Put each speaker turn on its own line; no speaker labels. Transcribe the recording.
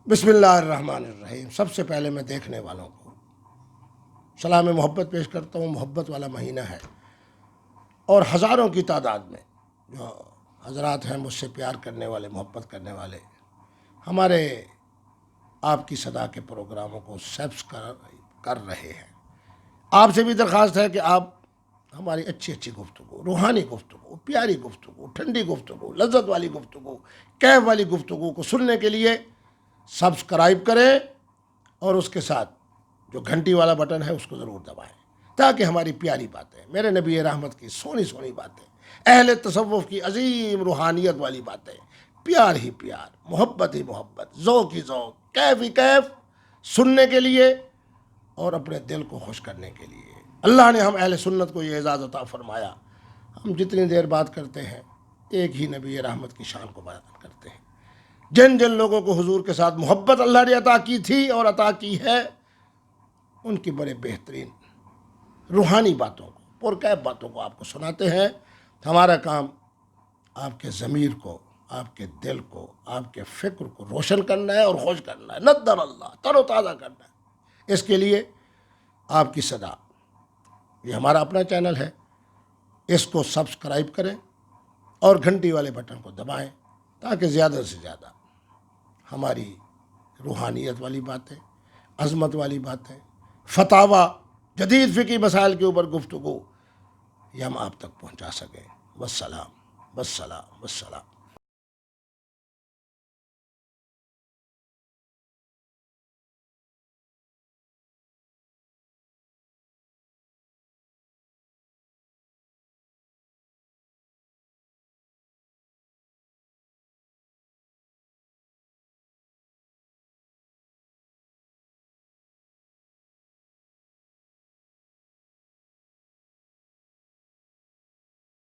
بسم اللہ الرحمن الرحیم۔ سب سے پہلے میں دیکھنے والوں کو سلام محبت پیش کرتا ہوں۔ محبت والا مہینہ ہے اور ہزاروں کی تعداد میں جو حضرات ہیں مجھ سے پیار کرنے والے، محبت کرنے والے، ہمارے آپ کی صدا کے پروگراموں کو سبسکرائب کر رہے ہیں۔ آپ سے بھی درخواست ہے کہ آپ ہماری اچھی اچھی گفتگو، روحانی گفتگو، پیاری گفتگو، ٹھنڈی گفتگو، لذت والی گفتگو، کیف والی گفتگو کو سننے کے لیے سبسکرائب کریں اور اس کے ساتھ جو گھنٹی والا بٹن ہے اس کو ضرور دبائیں، تاکہ ہماری پیاری باتیں، میرے نبی رحمت کی سونی سونی باتیں، اہل تصوف کی عظیم روحانیت والی باتیں، پیار ہی پیار، محبت ہی محبت، ذوق ہی ذوق، کیف ہی کیف سننے کے لیے اور اپنے دل کو خوش کرنے کے لیے اللہ نے ہم اہل سنت کو یہ اعزاز عطا فرمایا۔ ہم جتنی دیر بات کرتے ہیں ایک ہی نبی رحمت کی شان کو بیان کرتے ہیں۔ جن جن لوگوں کو حضور کے ساتھ محبت اللہ نے عطا کی تھی اور عطا کی ہے، ان کی بڑے بہترین روحانی باتوں کو، پرکیف باتوں کو آپ کو سناتے ہیں۔ ہمارا کام آپ کے ضمیر کو، آپ کے دل کو، آپ کے فکر کو روشن کرنا ہے اور خوش کرنا ہے، ندر اللہ، تر و تازہ کرنا ہے۔ اس کے لیے آپ کی صدا، یہ ہمارا اپنا چینل ہے، اس کو سبسکرائب کریں اور گھنٹی والے بٹن کو دبائیں، تاکہ زیادہ سے زیادہ ہماری روحانیت والی باتیں، عظمت والی باتیں، فتاوی، جدید فقہی مسائل کے اوپر گفتگو، یہ ہم آپ تک پہنچا سکیں۔ والسلام والسلام والسلام۔